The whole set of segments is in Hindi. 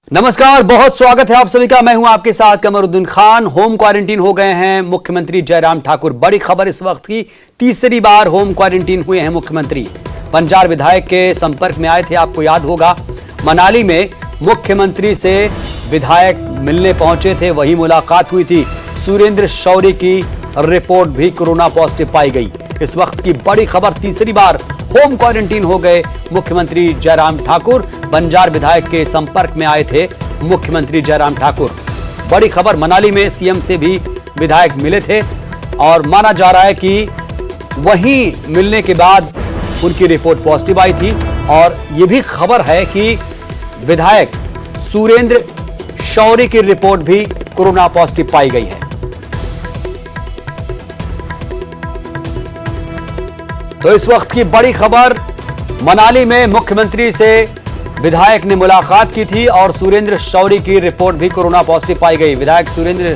नमस्कार, बहुत स्वागत है आप सभी का। मैं हूं आपके साथ कमरुद्दीन खान। होम क्वारंटीन हो गए हैं मुख्यमंत्री जयराम ठाकुर। बड़ी खबर इस वक्त की, तीसरी बार होम क्वारंटीन हुए हैं मुख्यमंत्री। बंजार विधायक के संपर्क में आए थे, आपको याद होगा। मनाली में मुख्यमंत्री से विधायक मिलने पहुंचे थे, वही मुलाकात हुई थी। सुरेंद्र शौरी की रिपोर्ट भी कोरोना पॉजिटिव पाई गई। इस वक्त की बड़ी खबर, तीसरी बार होम क्वारंटीन हो गए मुख्यमंत्री जयराम ठाकुर। बंजार विधायक के संपर्क में आए थे मुख्यमंत्री जयराम ठाकुर। बड़ी खबर, मनाली में सीएम से भी विधायक मिले थे और माना जा रहा है कि वहीं मिलने के बाद उनकी रिपोर्ट पॉजिटिव आई थी। और यह भी खबर है कि विधायक सुरेंद्र शौरी की रिपोर्ट भी कोरोना पॉजिटिव पाई गई है। तो इस वक्त की बड़ी खबर, मनाली में मुख्यमंत्री से विधायक ने मुलाकात की थी और सुरेंद्र शौरी की रिपोर्ट भी कोरोना पॉजिटिव पाई गई। विधायक सुरेंद्र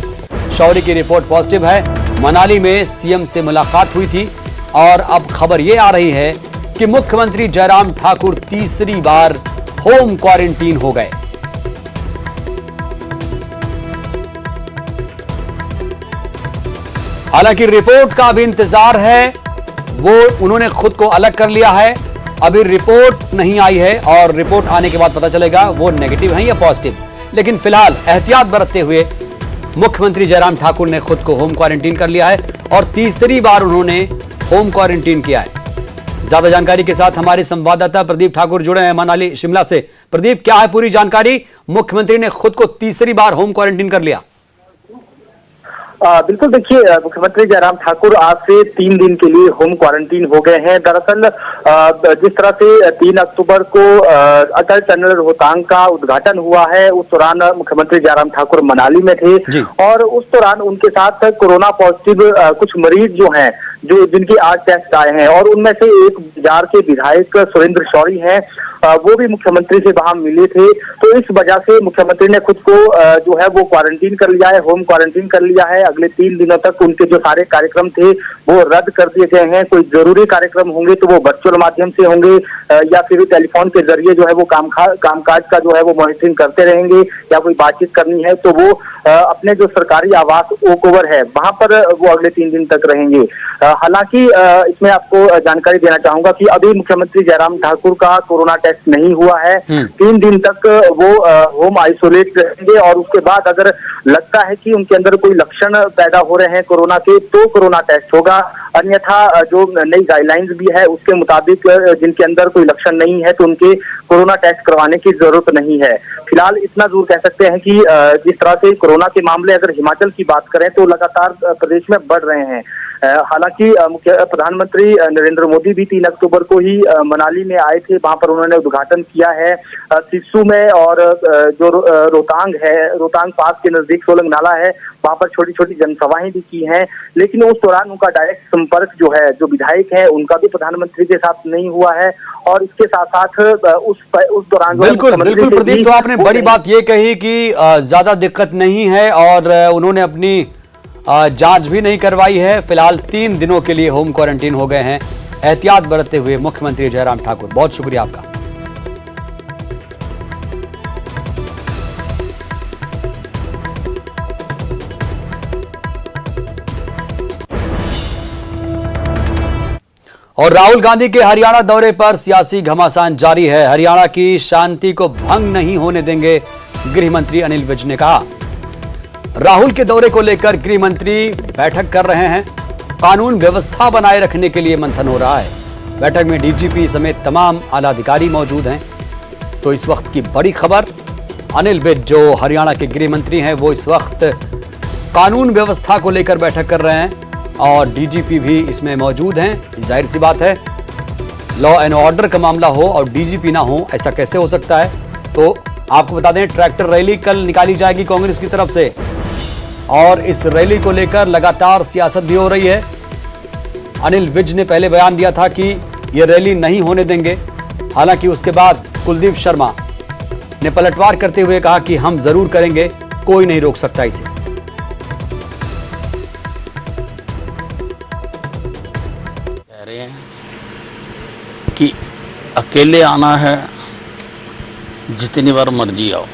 शौरी की रिपोर्ट पॉजिटिव है। मनाली में सीएम से मुलाकात हुई थी और अब खबर यह आ रही है कि मुख्यमंत्री जयराम ठाकुर तीसरी बार होम क्वारंटीन हो गए। हालांकि रिपोर्ट का भी इंतजार है, वो उन्होंने खुद को अलग कर लिया है। अभी रिपोर्ट नहीं आई है और रिपोर्ट आने के बाद पता चलेगा वो नेगेटिव है या पॉजिटिव। लेकिन फिलहाल एहतियात बरतते हुए मुख्यमंत्री जयराम ठाकुर ने खुद को होम क्वारंटीन कर लिया है और तीसरी बार उन्होंने होम क्वारंटीन किया है। ज्यादा जानकारी के साथ हमारे संवाददाता प्रदीप ठाकुर जुड़े हैं मनाली शिमला से। प्रदीप, क्या है पूरी जानकारी? मुख्यमंत्री ने खुद को तीसरी बार होम क्वारंटीन कर लिया। बिल्कुल, देखिए, मुख्यमंत्री जयराम ठाकुर आज से 3 दिन के लिए होम क्वारंटीन हो गए हैं। दरअसल जिस तरह से 3 अक्टूबर को अटल टनल रोहतांग का उद्घाटन हुआ है, उस दौरान मुख्यमंत्री जयराम ठाकुर मनाली में थे और उस दौरान उनके साथ कोरोना पॉजिटिव कुछ मरीज जो हैं, जिनके आज टेस्ट आए हैं और उनमें से एक बंजार के विधायक सुरेंद्र शौरी हैं, वो भी मुख्यमंत्री से वहां मिले थे। तो इस वजह से मुख्यमंत्री ने खुद को जो है वो क्वारंटीन कर लिया है, होम क्वारंटीन कर लिया है। अगले 3 दिनों तक उनके जो सारे कार्यक्रम थे वो रद्द कर दिए गए हैं। कोई जरूरी कार्यक्रम होंगे तो वो वर्चुअल माध्यम से होंगे या फिर टेलीफोन के जरिए जो है वो कामकाज का जो है वो मॉनिटरिंग करते रहेंगे, या कोई बातचीत करनी है तो वो अपने जो सरकारी आवास ओक ओवर है वहां पर वो अगले 3 दिन तक रहेंगे। हालांकि इसमें आपको जानकारी देना चाहूंगा कि अभी मुख्यमंत्री जयराम ठाकुर का कोरोना टेस्ट नहीं हुआ है। 3 दिन तक वो होम आइसोलेट रहेंगे और उसके बाद अगर लगता है कि उनके अंदर कोई लक्षण पैदा हो रहे हैं कोरोना के, तो कोरोना टेस्ट होगा। अन्यथा जो नई गाइडलाइंस भी है उसके मुताबिक जिनके अंदर कोई लक्षण नहीं है तो उनके कोरोना टेस्ट करवाने की जरूरत नहीं है। फिलहाल इतना जरूर कह सकते हैं कि जिस तरह से कोरोना के मामले अगर हिमाचल की बात करें तो लगातार प्रदेश में बढ़ रहे हैं। हालांकि प्रधानमंत्री नरेंद्र मोदी भी 3 अक्टूबर को ही मनाली में आए थे, वहां पर उन्होंने उद्घाटन किया है सिस्सू में, और जो रोहतांग है, रोहतांग पास के नजदीक सोलंग नाला है, वहां पर छोटी छोटी जनसभाएं भी की हैं। लेकिन उस दौरान उनका डायरेक्ट संपर्क जो है, जो विधायक है, उनका भी प्रधानमंत्री के साथ नहीं हुआ है। और इसके साथ साथ उस दौरान बिल्कुल प्रदीप, तो आपने बड़ी बात ये कही कि ज्यादा दिक्कत नहीं है और उन्होंने अपनी जांच भी नहीं करवाई है। फिलहाल 3 दिनों के लिए होम क्वारंटीन हो गए हैं, एहतियात बरतते हुए मुख्यमंत्री जयराम ठाकुर। बहुत शुक्रिया आपका। और राहुल गांधी के हरियाणा दौरे पर सियासी घमासान जारी है। हरियाणा की शांति को भंग नहीं होने देंगे, गृह मंत्री अनिल विज ने कहा। राहुल के दौरे को लेकर गृह मंत्री बैठक कर रहे हैं। कानून व्यवस्था बनाए रखने के लिए मंथन हो रहा है। बैठक में डीजीपी समेत तमाम आला अधिकारी मौजूद हैं। तो इस वक्त की बड़ी खबर, अनिल विज जो हरियाणा के गृह मंत्री हैं, वो इस वक्त कानून व्यवस्था को लेकर बैठक कर रहे हैं और डीजीपी भी इसमें मौजूद हैं। जाहिर सी बात है, लॉ एंड ऑर्डर का मामला हो और डीजीपी ना हो, ऐसा कैसे हो सकता है। तो आपको बता दें, ट्रैक्टर रैली कल निकाली जाएगी कांग्रेस की तरफ से और इस रैली को लेकर लगातार सियासत भी हो रही है। अनिल विज ने पहले बयान दिया था कि यह रैली नहीं होने देंगे। हालांकि उसके बाद कुलदीप शर्मा ने पलटवार करते हुए कहा कि हम जरूर करेंगे, कोई नहीं रोक सकता इसे। कह रहे हैं कि अकेले आना है, जितनी बार मर्जी आओ,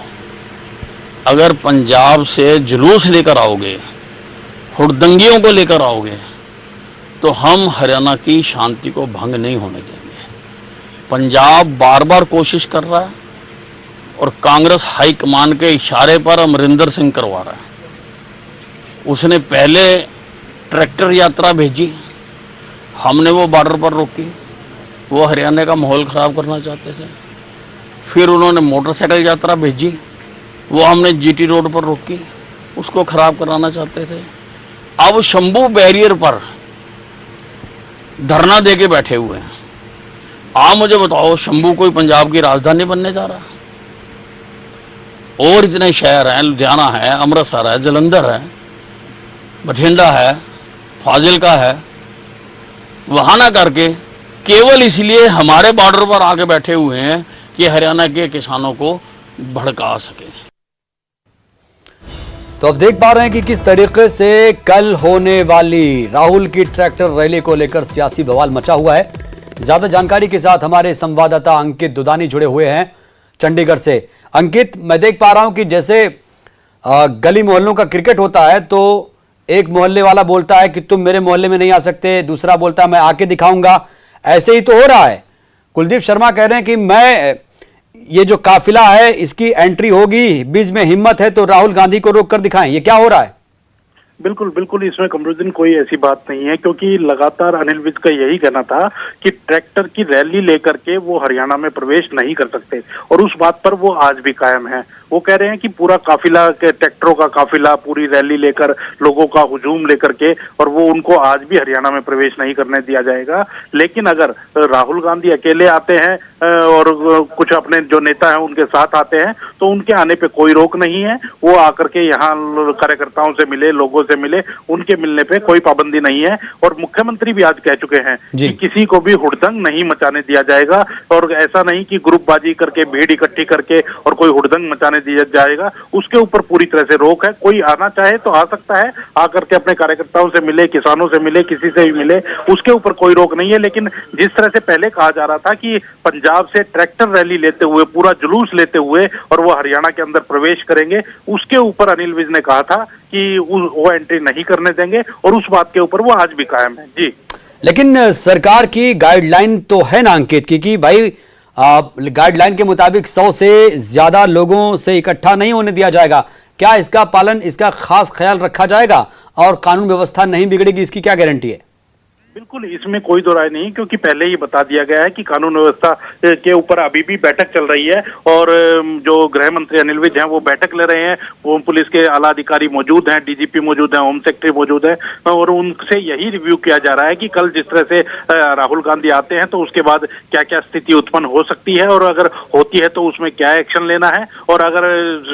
अगर पंजाब से जुलूस लेकर आओगे, हुड़दंगियों को लेकर आओगे, तो हम हरियाणा की शांति को भंग नहीं होने देंगे। पंजाब बार बार कोशिश कर रहा है और कांग्रेस हाईकमान के इशारे पर अमरिंदर सिंह करवा रहा है। उसने पहले ट्रैक्टर यात्रा भेजी, हमने वो बॉर्डर पर रोकी, वो हरियाणा का माहौल ख़राब करना चाहते थे। फिर उन्होंने मोटरसाइकिल यात्रा भेजी, वो हमने जीटी रोड पर रोकी, उसको ख़राब कराना चाहते थे। अब शंभू बैरियर पर धरना दे के बैठे हुए हैं। आप मुझे बताओ, शंभू कोई पंजाब की राजधानी बनने जा रहा है? और इतने शहर हैं, लुधियाना है, अमृतसर है, जलंधर है, बठिंडा है, फाजिलका है, वहाँ ना करके केवल इसलिए हमारे बॉर्डर पर आके बैठे हुए हैं कि हरियाणा के किसानों को भड़का सके। तो अब देख पा रहे हैं कि किस तरीके से कल होने वाली राहुल की ट्रैक्टर रैली को लेकर सियासी बवाल मचा हुआ है। ज्यादा जानकारी के साथ हमारे संवाददाता अंकित दुदानी जुड़े हुए हैं चंडीगढ़ से। अंकित, मैं देख पा रहा हूं कि जैसे गली मोहल्लों का क्रिकेट होता है तो एक मोहल्ले वाला बोलता है कि तुम मेरे मोहल्ले में नहीं आ सकते, दूसरा बोलता है मैं आके दिखाऊंगा। ऐसे ही तो हो रहा है। कुलदीप शर्मा कह रहे हैं कि मैं ये जो काफिला है इसकी एंट्री होगी, बीच में हिम्मत है तो राहुल गांधी को रोक कर दिखाएं। ये क्या हो रहा है? बिल्कुल बिल्कुल, इसमें कमरुद्दीन कोई ऐसी बात नहीं है, क्योंकि लगातार अनिल विज का यही कहना था कि ट्रैक्टर की रैली लेकर के वो हरियाणा में प्रवेश नहीं कर सकते, और उस बात पर वो आज भी कायम है। वो कह रहे हैं कि पूरा काफिला के ट्रैक्टरों का काफिला पूरी रैली लेकर, लोगों का हुजूम लेकर के, और वो उनको आज भी हरियाणा में प्रवेश नहीं करने दिया जाएगा। लेकिन अगर राहुल गांधी अकेले आते हैं और कुछ अपने जो नेता हैं उनके साथ आते हैं तो उनके आने पे कोई रोक नहीं है। वो आकर के यहाँ कार्यकर्ताओं से मिले, लोगों से मिले, उनके मिलने पे कोई पाबंदी नहीं है। और मुख्यमंत्री भी आज कह चुके हैं कि किसी को भी हुड़दंग नहीं मचाने दिया जाएगा, और ऐसा नहीं कि ग्रुपबाजी करके, भीड़ इकट्ठी करके और कोई हुड़दंग मचाने दिया जाएगा, उसके ऊपर पूरी तरह से रोक है। कोई आना चाहे तो आ सकता है, आकर के अपने कार्यकर्ताओं से मिले, किसानों से मिले, किसी से भी मिले, उसके ऊपर कोई रोक नहीं है। लेकिन जिस तरह से पहले कहा जा रहा था कि पंजाब से ट्रैक्टर रैली लेते हुए, पूरा जुलूस लेते हुए और वो हरियाणा के अंदर प्रवेश करेंगे, उसके ऊपर अनिल विज ने कहा था कि वो एंट्री नहीं करने देंगे, और उस बात के ऊपर वो आज भी कायम है। जी, लेकिन सरकार की गाइडलाइन तो है ना अंकित कि भाई गाइडलाइन के मुताबिक 100 से ज्यादा लोगों से इकट्ठा नहीं होने दिया जाएगा। क्या इसका पालन, इसका खास ख्याल रखा जाएगा और कानून व्यवस्था नहीं बिगड़ेगी, इसकी क्या गारंटी है? बिल्कुल, इसमें कोई दो राय नहीं, क्योंकि पहले ही बता दिया गया है कि कानून व्यवस्था के ऊपर अभी भी बैठक चल रही है, और जो गृह मंत्री अनिल विज हैं वो बैठक ले रहे हैं। वो पुलिस के आला अधिकारी मौजूद हैं, डीजीपी मौजूद हैं, होम सेक्रेटरी मौजूद है, और उनसे यही रिव्यू किया जा रहा है कि कल जिस तरह से राहुल गांधी आते हैं तो उसके बाद क्या क्या स्थिति उत्पन्न हो सकती है, और अगर होती है तो उसमें क्या एक्शन लेना है, और अगर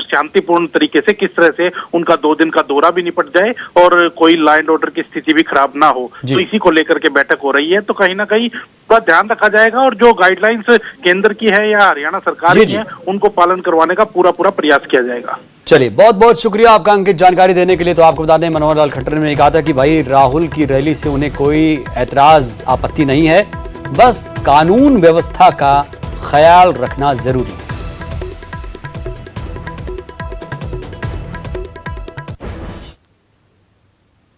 शांतिपूर्ण तरीके से किस तरह से उनका 2 दिन का दौरा भी निपट जाए और कोई लॉ एंड ऑर्डर की स्थिति भी खराब ना हो। तो इसी को लेकर के बैठक हो रही है। तो कहीं ना कहीं पूरा ध्यान रखा जाएगा, और जो गाइडलाइंस केंद्र की है या हरियाणा सरकार की है उनको पालन करवाने का पूरा प्रयास किया जाएगा। चलिए, बहुत बहुत शुक्रिया आपका अंकित जानकारी देने के लिए। तो आपको बता दें, मनोहर लाल खट्टर ने कहा था कि भाई राहुल की रैली से उन्हें कोई ऐतराज, आपत्ति नहीं है, बस कानून व्यवस्था का ख्याल रखना जरूरी है।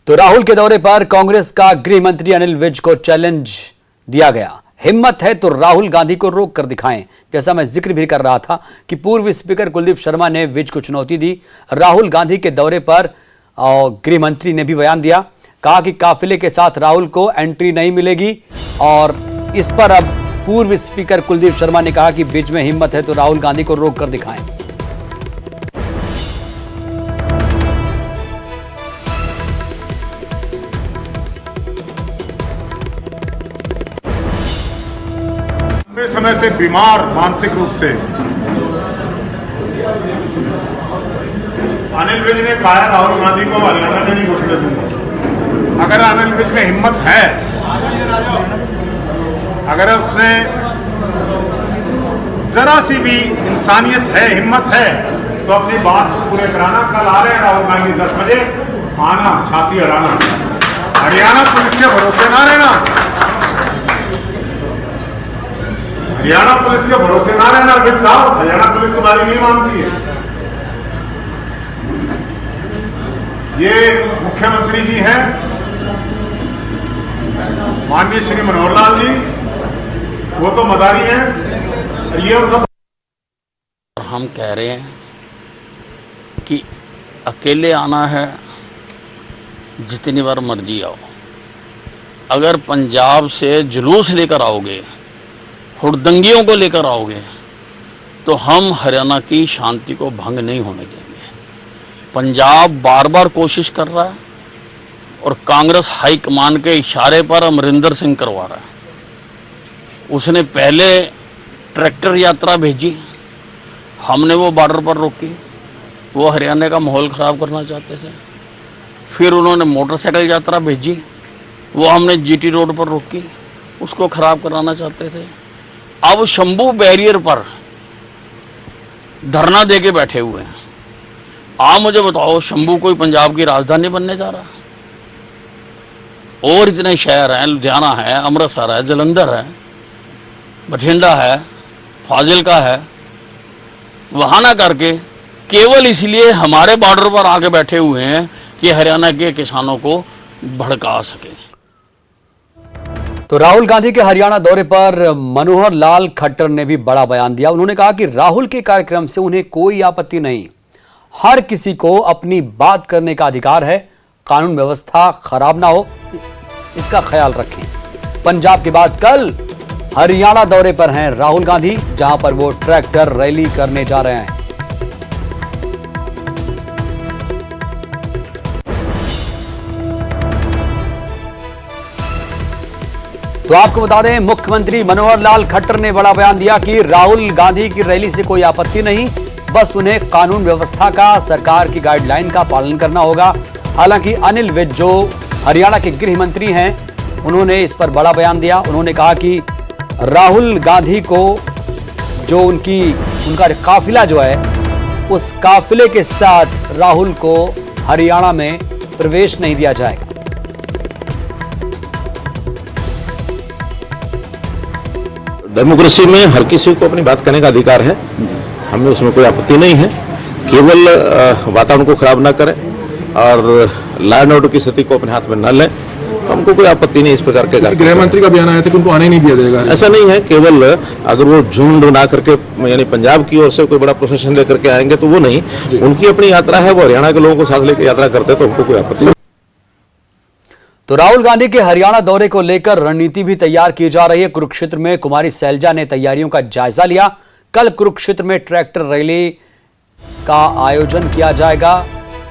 तो राहुल के दौरे पर कांग्रेस का गृह मंत्री अनिल विज को चैलेंज दिया गया। हिम्मत है तो राहुल गांधी को रोक कर दिखाएं। जैसा मैं जिक्र भी कर रहा था कि पूर्व स्पीकर कुलदीप शर्मा ने विज को चुनौती दी। राहुल गांधी के दौरे पर गृह मंत्री ने भी बयान दिया, कहा कि काफिले के साथ राहुल को एंट्री नहीं मिलेगी, और इस पर अब पूर्व स्पीकर कुलदीप शर्मा ने कहा कि बीच में हिम्मत है तो राहुल गांधी को रोक कर दिखाएं। समय से बीमार मानसिक रूप से अनिल विज ने कहा है राहुल गांधी को हरियाणा में नहीं घुसने दूंगा। अगर अनिल विज में हिम्मत है, अगर उसने जरा सी भी इंसानियत है, हिम्मत है, तो अपनी बात को पूरे कराना। कल आ रहे हैं राहुल गांधी 10 बजे, आना, छाती अड़ाना, हरियाणा पुलिस के भरोसे ना रहना, हरियाणा पुलिस के भरोसे ना रहना। अमित साहब, हरियाणा पुलिस तुम्हारी नहीं मानती है। ये मुख्यमंत्री जी हैं माननीय श्री मनोहर लाल जी, वो तो मदारी हैं, और ये उनका। हम कह रहे हैं कि अकेले आना है, जितनी बार मर्जी आओ। अगर पंजाब से जुलूस लेकर आओगे, हुड़दंगियों को लेकर आओगे, तो हम हरियाणा की शांति को भंग नहीं होने देंगे। पंजाब बार बार कोशिश कर रहा है और कांग्रेस हाईकमान के इशारे पर अमरिंदर सिंह करवा रहा है। उसने पहले ट्रैक्टर यात्रा भेजी, हमने वो बॉर्डर पर रोकी, वो हरियाणा का माहौल ख़राब करना चाहते थे। फिर उन्होंने मोटरसाइकिल यात्रा भेजी, वो हमने जीटी रोड पर रोकी, उसको ख़राब कराना चाहते थे। अब शंभू बैरियर पर धरना दे के बैठे हुए हैं। आप मुझे बताओ, शंभू कोई पंजाब की राजधानी बनने जा रहा? और इतने शहर हैं, लुधियाना है, अमृतसर है, जलंधर है, बठिंडा है, फाजिलका है, वहाँ ना करके केवल इसलिए हमारे बॉर्डर पर आके बैठे हुए हैं कि हरियाणा के किसानों को भड़का सके। तो राहुल गांधी के हरियाणा दौरे पर मनोहर लाल खट्टर ने भी बड़ा बयान दिया। उन्होंने कहा कि राहुल के कार्यक्रम से उन्हें कोई आपत्ति नहीं, हर किसी को अपनी बात करने का अधिकार है, कानून व्यवस्था खराब ना हो, इसका ख्याल रखें। पंजाब के बाद कल हरियाणा दौरे पर हैं राहुल गांधी, जहां पर वो ट्रैक्टर रैली करने जा रहे हैं। तो आपको बता दें, मुख्यमंत्री मनोहर लाल खट्टर ने बड़ा बयान दिया कि राहुल गांधी की रैली से कोई आपत्ति नहीं, बस उन्हें कानून व्यवस्था का, सरकार की गाइडलाइन का पालन करना होगा। हालांकि अनिल विज जो हरियाणा के गृह मंत्री हैं, उन्होंने इस पर बड़ा बयान दिया। उन्होंने कहा कि राहुल गांधी को जो उनका काफिला जो है, उस काफिले के साथ राहुल को हरियाणा में प्रवेश नहीं दिया जाएगा। डेमोक्रेसी में हर किसी को अपनी बात करने का अधिकार है, हमें उसमें कोई आपत्ति नहीं है। केवल वातावरण को खराब ना करें और लॉ एंड ऑर्डर की स्थिति को अपने हाथ में न लें, तो हमको कोई आपत्ति नहीं इस प्रकार के। गृह मंत्री का बयान आया था कि उनको आने नहीं दिया जाएगा। ऐसा नहीं है, केवल अगर वो झुंड बना करके यानी पंजाब की ओर से कोई बड़ा प्रोसेशन लेकर के आएंगे तो वो नहीं, उनकी अपनी यात्रा है, वो हरियाणा के लोगों को साथ लेकर यात्रा करते हैं, तो हमको कोई आपत्ति नहीं। तो राहुल गांधी के हरियाणा दौरे को लेकर रणनीति भी तैयार की जा रही है। कुरुक्षेत्र में कुमारी सैलजा ने तैयारियों का जायजा लिया। कल कुरुक्षेत्र में ट्रैक्टर रैली का आयोजन किया जाएगा।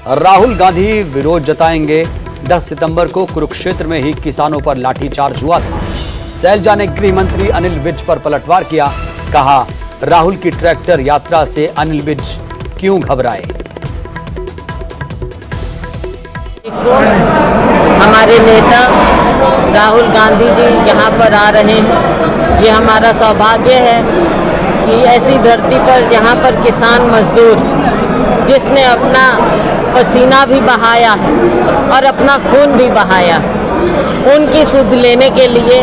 राहुल गांधी विरोध जताएंगे। 10 सितंबर को कुरुक्षेत्र में ही किसानों पर लाठीचार्ज हुआ था। सैलजा ने गृह मंत्री अनिल विज पर पलटवार किया। कहा, राहुल की ट्रैक्टर यात्रा से अनिल विज क्यों घबराए। हमारे नेता राहुल गांधी जी यहाँ पर आ रहे हैं। ये हमारा सौभाग्य है कि ऐसी धरती पर जहाँ पर किसान मजदूर जिसने अपना पसीना भी बहाया है और अपना खून भी बहाया, उनकी सुध लेने के लिए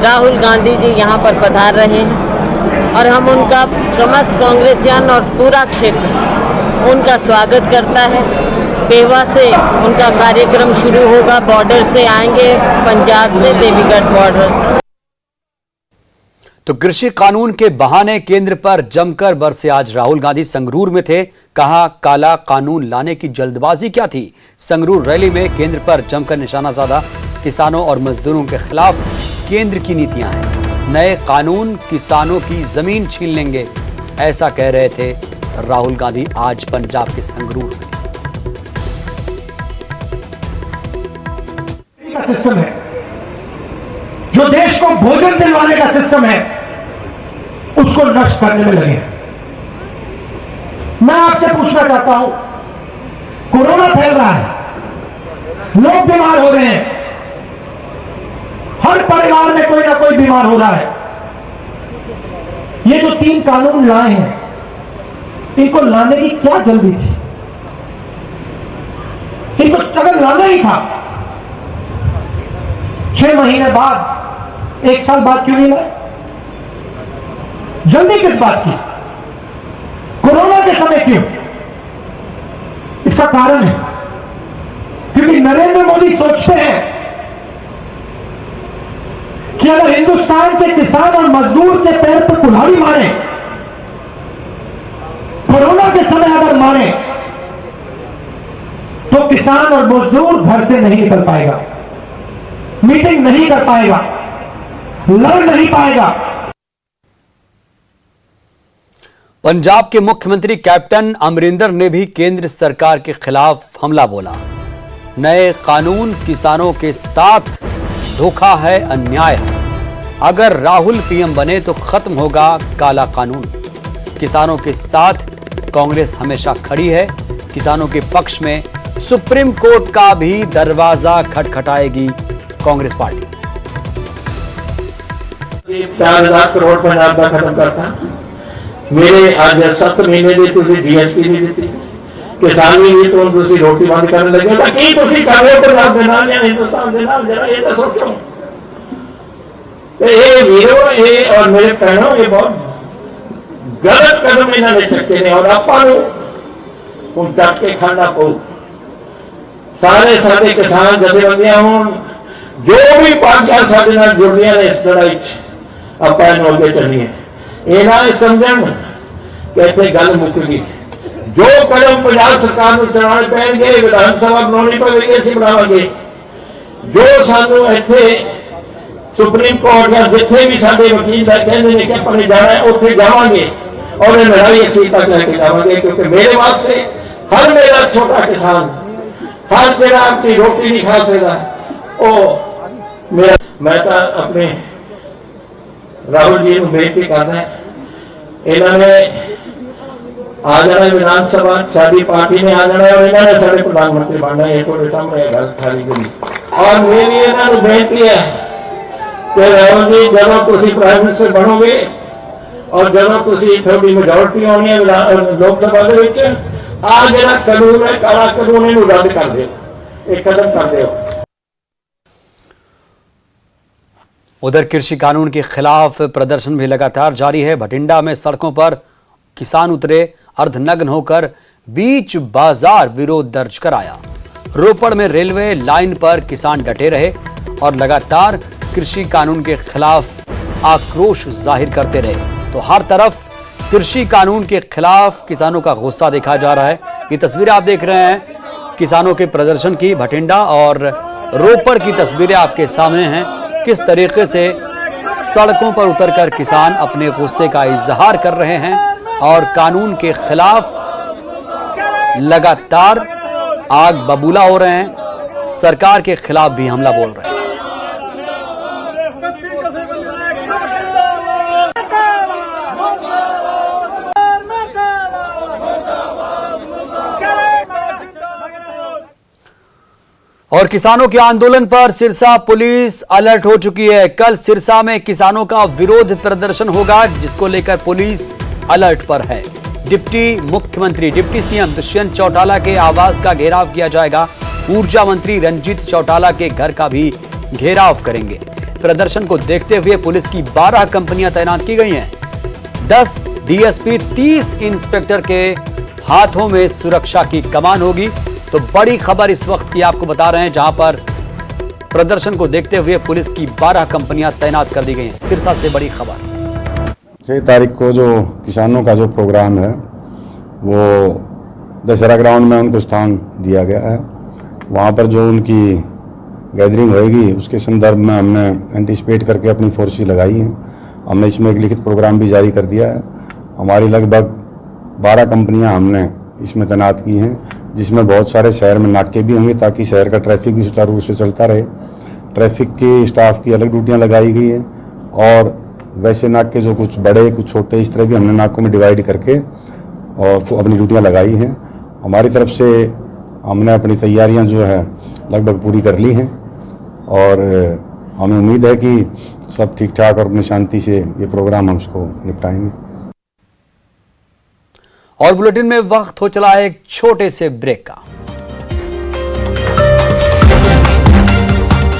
राहुल गांधी जी यहाँ पर पधार रहे हैं और हम उनका समस्त कांग्रेस जन और पूरा क्षेत्र उनका स्वागत करता है। पेवा से उनका कार्यक्रम शुरू होगा, बॉर्डर से आएंगे, पंजाब से, देवीगढ़ बॉर्डर से। तो कृषि कानून के बहाने केंद्र पर जमकर बरसे आज राहुल गांधी संगरूर में थे। कहा, काला कानून लाने की जल्दबाजी क्या थी। संगरूर रैली में केंद्र पर जमकर निशाना साधा। किसानों और मजदूरों के खिलाफ केंद्र की नीतियां हैं, नए कानून किसानों की जमीन छीन लेंगे, ऐसा कह रहे थे राहुल गांधी आज पंजाब के संगरूर में। सिस्टम है जो देश को भोजन दिलवाने का सिस्टम है, उसको नष्ट करने में लगे। मैं आपसे पूछना चाहता हूं, कोरोना फैल रहा है, लोग बीमार हो रहे हैं, हर परिवार में कोई ना कोई बीमार हो रहा है। ये जो 3 कानून लाए हैं, इनको लाने की क्या जल्दी थी? इनको अगर लाना ही था 6 महीने बाद, 1 साल बाद क्यों नहीं लाए? जल्दी किस बात की? कोरोना के समय क्यों? इसका कारण है सोचते हैं कि अगर हिंदुस्तान के किसान और मजदूर के पैर पर कुल्हाड़ी मारे, कोरोना के समय अगर मारे, तो किसान और मजदूर घर से नहीं निकल पाएगा, मीटिंग नहीं कर पाएगा, लड़ नहीं पाएगा। पंजाब के मुख्यमंत्री कैप्टन अमरिंदर ने भी केंद्र सरकार के खिलाफ हमला बोला। नए कानून किसानों के साथ धोखा है, अन्याय है। अगर राहुल पीएम बने तो खत्म होगा काला कानून। किसानों के साथ कांग्रेस हमेशा खड़ी है। किसानों के पक्ष में सुप्रीम कोर्ट का भी दरवाजा खटखटाएगी कांग्रेस पार्टी। 4000 करोड़ पंजाब का खत्म करता। मेरे आज 7 महीने की तुझे जीएसटी नहीं दी, किसान भी तो दूसरी रोटी बंद करने लगे। की तुम कर रहे हो पंजाब के नाल या हिंदुस्तान के नाल, जरा ये तो सोचो। ये वीरो ये और मेरे भैनों, ये बहुत गलत कदम इन्होंने चुके ने और आपा हम चक के खाना पऊ। सारे सारे किसान जथेबंदियां हों, जो भी पार्टियां साडे नाल जुड़ियां ने इस लड़ाई आपा इन्हों अगे चलीए। इन्हें समझन कि इतने गल मुक गई। जो कदम पंजाब सरकार को चलाने पैणगे, विधान सभा बनानी पवेगी, असीं बनावांगे। जो सानू इत्थे सुप्रीम कोर्ट या जिथे भी साडे वकील कहते हैं कि अपने जाना है, उत्थे जावांगे और ये लड़ाई अखीर तक लेके जावांगे। क्योंकि मेरे वास्ते हर मेरा छोटा किसान, हर जरा अपनी रोटी नहीं खा सकता, वो मेरा। मैं तो अपने राहुल जी को बेनती करना है, इन्होंने आ जाना विधान सभा, साड़ी पार्टी ने आ जाना है और इन्होंने सारे प्रधानमंत्री बनना है। थोड़े सामने गल सारी गई और मेरी इन्होंने बेनती है कि राहुल जी जब तुम प्राइम मिनिस्टर बनोगे और जब तुम थोड़ी मेजोरिटी आनी है लोक सभा के आ जरा कानून है काला कानून इन्हें रद्द कर दो, एक कदम कर दो। उधर कृषि कानून के खिलाफ प्रदर्शन भी लगातार जारी है। भटिंडा में सड़कों पर किसान उतरे, अर्धनग्न होकर बीच बाजार विरोध दर्ज कराया। रोपड़ में रेलवे लाइन पर किसान डटे रहे और लगातार कृषि कानून के खिलाफ आक्रोश जाहिर करते रहे। तो हर तरफ कृषि कानून के खिलाफ किसानों का गुस्सा देखा जा रहा है। ये तस्वीरें आप देख रहे हैं किसानों के प्रदर्शन की। भटिंडा और रोपड़ की तस्वीरें आपके सामने हैं। किस तरीके से सड़कों पर उतरकर किसान अपने गुस्से का इजहार कर रहे हैं और कानून के खिलाफ लगातार आग बबूला हो रहे हैं, सरकार के खिलाफ भी हमला बोल रहे हैं। और किसानों के आंदोलन पर सिरसा पुलिस अलर्ट हो चुकी है। कल सिरसा में किसानों का विरोध प्रदर्शन होगा, जिसको लेकर पुलिस अलर्ट पर है। डिप्टी मुख्यमंत्री डिप्टी सीएम दुष्यंत चौटाला के आवास का घेराव किया जाएगा। ऊर्जा मंत्री रंजीत चौटाला के घर का भी घेराव करेंगे। प्रदर्शन को देखते हुए पुलिस की 12 कंपनियां तैनात की गई हैं। 10 डीएसपी 30 इंस्पेक्टर के हाथों में सुरक्षा की कमान होगी। तो बड़ी खबर इस वक्त की आपको बता रहे हैं, जहां पर प्रदर्शन को देखते हुए पुलिस की 12 कंपनियां तैनात कर दी गई हैं। सिरसा से बड़ी खबर। 6 तारीख को जो किसानों का जो प्रोग्राम है वो दशहरा ग्राउंड में उनको स्थान दिया गया है। वहाँ पर जो उनकी गैदरिंग होएगी उसके संदर्भ में हमने एंटिसिपेट करके अपनी फोर्सेस लगाई हैं। हमने इसमें एक लिखित प्रोग्राम भी जारी कर दिया है। हमारी लगभग 12 कंपनियां हमने इसमें तैनात की हैं, जिसमें बहुत सारे शहर में नाके भी होंगे ताकि शहर का ट्रैफिक भी सुचारू रूप से चलता रहे। ट्रैफिक के स्टाफ की अलग ड्यूटियां लगाई गई हैं और वैसे नाके जो कुछ बड़े कुछ छोटे इस तरह भी हमने नाकों में डिवाइड करके और अपनी ड्यूटियां लगाई हैं। हमारी तरफ से हमने अपनी तैयारियां जो है लगभग पूरी कर ली हैं और हमें उम्मीद है कि सब ठीक ठाक और अपनी शांति से ये प्रोग्राम हम उसको निपटाएंगे। और बुलेटिन में वक्त हो चला है एक छोटे से ब्रेक का।